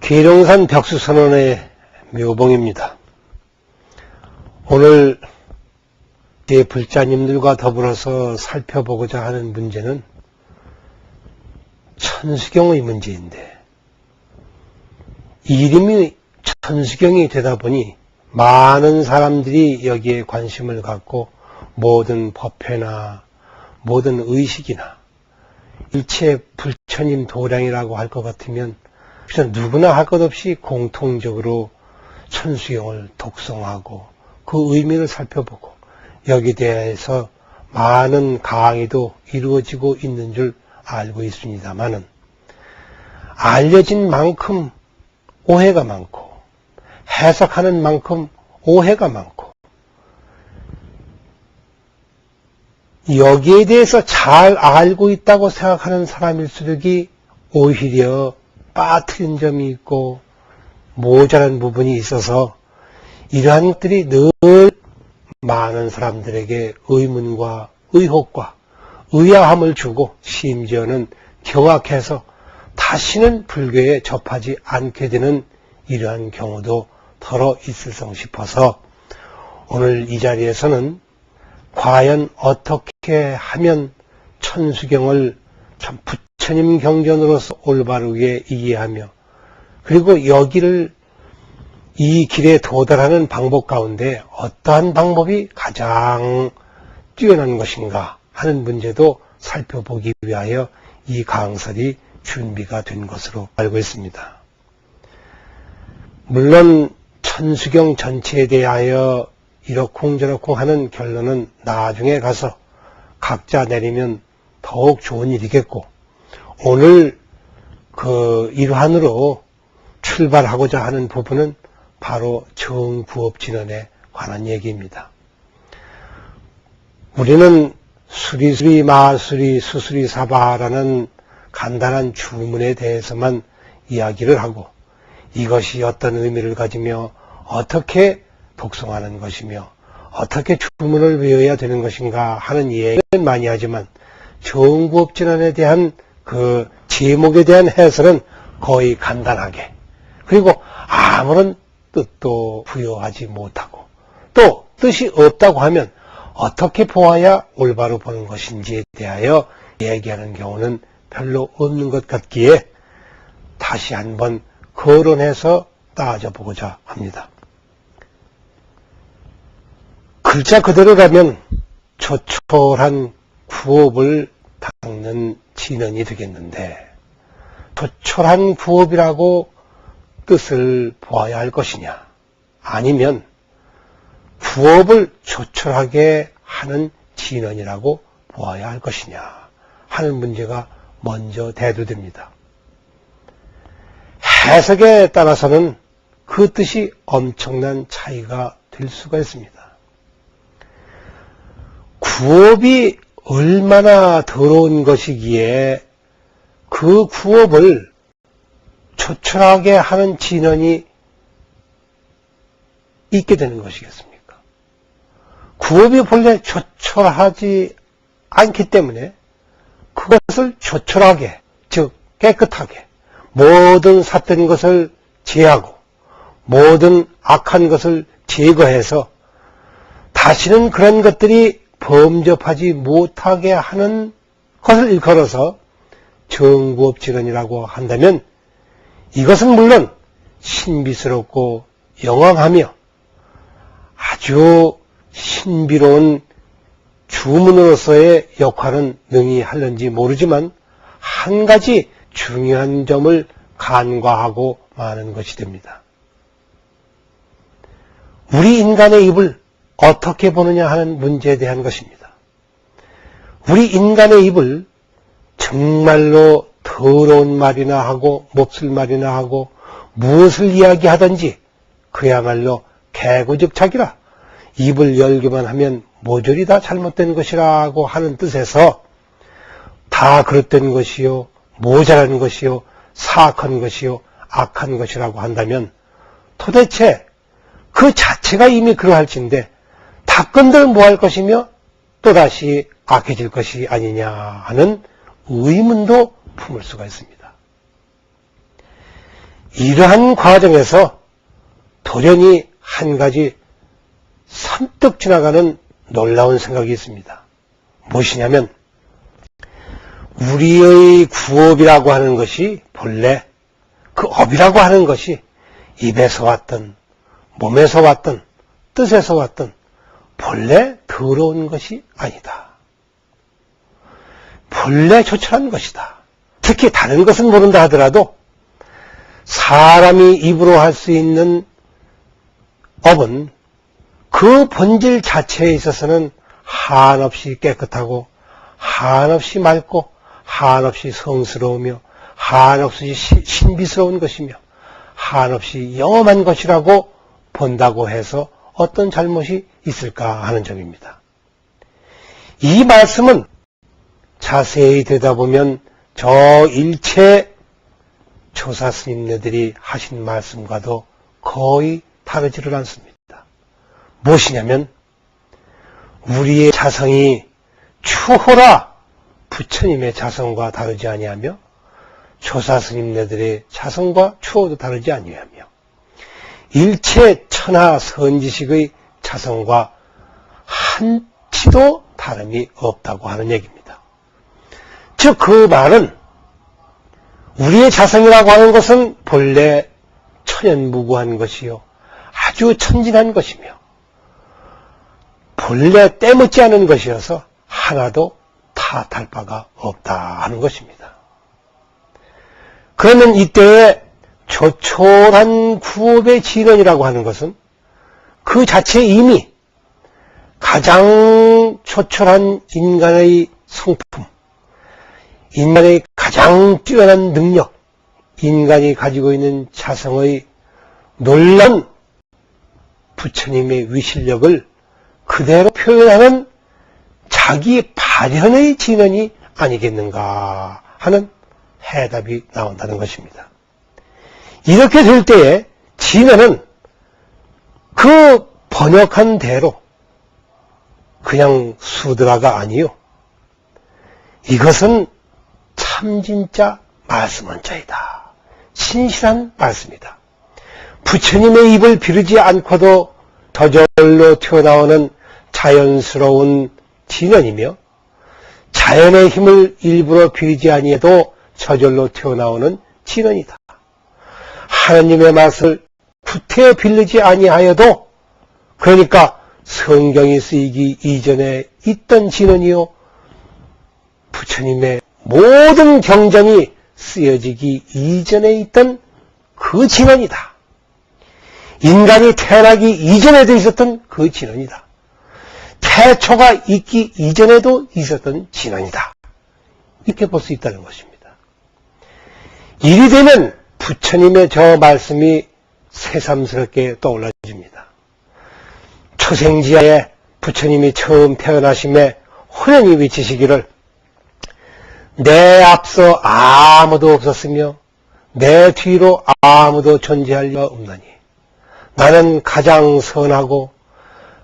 계룡산 벽수선원의 묘봉입니다. 오늘 제 불자님들과 더불어서 살펴보고자 하는 문제는 천수경의 문제인데, 이름이 천수경이 되다 보니 많은 사람들이 여기에 관심을 갖고 모든 법회나 모든 의식이나 일체 불처님 도량이라고 할 것 같으면 누구나 할 것 없이 공통적으로 천수경을 독송하고 그 의미를 살펴보고 여기에 대해서 많은 강의도 이루어지고 있는 줄 알고 있습니다만은, 알려진 만큼 오해가 많고 해석하는 만큼 오해가 많고, 여기에 대해서 잘 알고 있다고 생각하는 사람일수록이 오히려 빠뜨린 점이 있고 모자란 부분이 있어서 이러한 것들이 늘 많은 사람들에게 의문과 의혹과 의아함을 주고 심지어는 경악해서 다시는 불교에 접하지 않게 되는 이러한 경우도 더러 있을성 싶어서 오늘 이 자리에서는 과연 어떻게 하면 천수경을 참 부처님 경전으로서 올바르게 이해하며, 그리고 여기를 이 길에 도달하는 방법 가운데 어떠한 방법이 가장 뛰어난 것인가 하는 문제도 살펴보기 위하여 이 강설이 준비가 된 것으로 알고 있습니다. 물론 천수경 전체에 대하여 이러쿵저러쿵 하는 결론은 나중에 가서 각자 내리면 더욱 좋은 일이겠고, 오늘 그 일환으로 출발하고자 하는 부분은 바로 정구업진언에 관한 얘기입니다. 우리는 수리수리 마수리 수수리 사바라는 간단한 주문에 대해서만 이야기를 하고, 이것이 어떤 의미를 가지며 어떻게 독송하는 것이며 어떻게 주문을 외워야 되는 것인가 하는 이야기는 많이 하지만, 정구업진언에 대한 그 제목에 대한 해설은 거의 간단하게, 그리고 아무런 뜻도 부여하지 못하고, 또 뜻이 없다고 하면 어떻게 보아야 올바로 보는 것인지에 대하여 얘기하는 경우는 별로 없는 것 같기에 다시 한번 거론해서 따져보고자 합니다. 글자 그대로 가면 조촐한 구업을 닦는 진언이 되겠는데, 조촐한 구업이라고 뜻을 보아야 할 것이냐, 아니면 구업을 조촐하게 하는 진언이라고 보아야 할 것이냐 하는 문제가 먼저 대두됩니다. 해석에 따라서는 그 뜻이 엄청난 차이가 될 수가 있습니다. 구업이 얼마나 더러운 것이기에 그 구업을 조촐하게 하는 진언이 있게 되는 것이겠습니까? 구업이 본래 조촐하지 않기 때문에 그것을 조촐하게, 즉 깨끗하게, 모든 삿된 것을 제하고 모든 악한 것을 제거해서 다시는 그런 것들이 범접하지 못하게 하는 것을 일컬어서 정구업진언이라고 한다면, 이것은 물론 신비스럽고 영왕하며 아주 신비로운 주문으로서의 역할은 능히 하는지 모르지만, 한 가지 중요한 점을 간과하고 마는 것이 됩니다. 우리 인간의 입을 어떻게 보느냐 하는 문제에 대한 것입니다. 우리 인간의 입을 정말로 더러운 말이나 하고 몹쓸 말이나 하고 무엇을 이야기하든지 그야말로 개구적착이라, 입을 열기만 하면 모조리 다 잘못된 것이라고 하는 뜻에서 다 그릇된 것이요, 모자란 것이요, 사악한 것이요, 악한 것이라고 한다면 도대체 그 자체가 이미 그러할진데 닦은들 뭐할 것이며 또다시 악해질 것이 아니냐 하는 의문도 품을 수가 있습니다. 이러한 과정에서 돌연히 한 가지 선뜻 지나가는 놀라운 생각이 있습니다. 무엇이냐면 우리의 구업이라고 하는 것이 본래 그 업이라고 하는 것이 입에서 왔든 몸에서 왔든 뜻에서 왔든 본래 더러운 것이 아니다. 본래 조촐한 것이다. 특히 다른 것은 모른다 하더라도 사람이 입으로 할 수 있는 업은 그 본질 자체에 있어서는 한없이 깨끗하고 한없이 맑고 한없이 성스러우며 한없이 신비스러운 것이며 한없이 영험한 것이라고 본다고 해서 어떤 잘못이 있을까 하는 점입니다. 이 말씀은 자세히 들여다보면 저 일체 조사 스님네들이 하신 말씀과도 거의 다르지를 않습니다. 무엇이냐면 우리의 자성이 추호라 부처님의 자성과 다르지 아니하며 조사 스님네들의 자성과 추호도 다르지 아니하며 일체 천하 선지식의 자성과 한치도 다름이 없다고 하는 얘기입니다. 즉 그 말은 우리의 자성이라고 하는 것은 본래 천연무구한 것이요 아주 천진한 것이며 본래 때묻지 않은 것이어서 하나도 탓할 바가 없다 하는 것입니다. 그러면 이때의 조촐한 구업의 진언이라고 하는 것은 그 자체에 이미 가장 조촐한 인간의 성품, 인간의 가장 뛰어난 능력, 인간이 가지고 있는 자성의 놀라운 부처님의 위실력을 그대로 표현하는 자기 발현의 진언이 아니겠는가 하는 해답이 나온다는 것입니다. 이렇게 될 때에 진언은 그 번역한 대로 그냥 수드라가 아니요. 이것은 참 진짜 말씀원자이다. 신실한 말씀이다. 부처님의 입을 비르지 않고도 저절로 튀어나오는 자연스러운 진언이며 자연의 힘을 일부러 비리지 아니해도 저절로 튀어나오는 진언이다. 하나님의 말씀을 구태여 빌리지 아니하여도 그러니까 성경이 쓰이기 이전에 있던 진언이요 부처님의 모든 경전이 쓰여지기 이전에 있던 그 진언이다. 인간이 태어나기 이전에도 있었던 그 진언이다. 태초가 있기 이전에도 있었던 진언이다. 이렇게 볼 수 있다는 것입니다. 이리 되면 부처님의 저 말씀이 새삼스럽게 떠올라집니다. 초생지하에 부처님이 처음 태어나심에 호연히 외치시기를 내 앞서 아무도 없었으며 내 뒤로 아무도 존재할 리가 없나니 나는 가장 선하고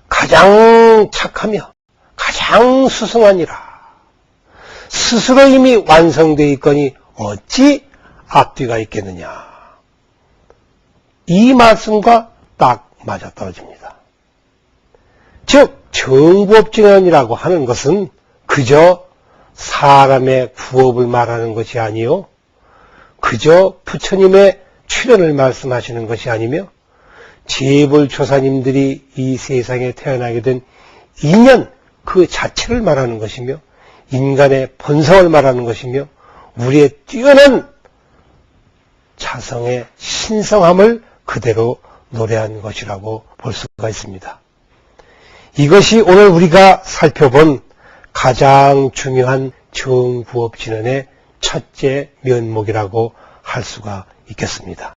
가장 착하며 가장 수승하니라. 스스로 이미 완성되어 있거니 어찌 앞뒤가 있겠느냐. 이 말씀과 딱 맞아떨어집니다. 즉 정부업진언이라고 하는 것은 그저 사람의 구업을 말하는 것이 아니요 그저 부처님의 출현을 말씀하시는 것이 아니며 재불조사님들이 이 세상에 태어나게 된 인연 그 자체를 말하는 것이며 인간의 본성을 말하는 것이며 우리의 뛰어난 자성의 신성함을 그대로 노래한 것이라고 볼 수가 있습니다. 이것이 오늘 우리가 살펴본 가장 중요한 정부업진언의 첫째 면목이라고 할 수가 있겠습니다.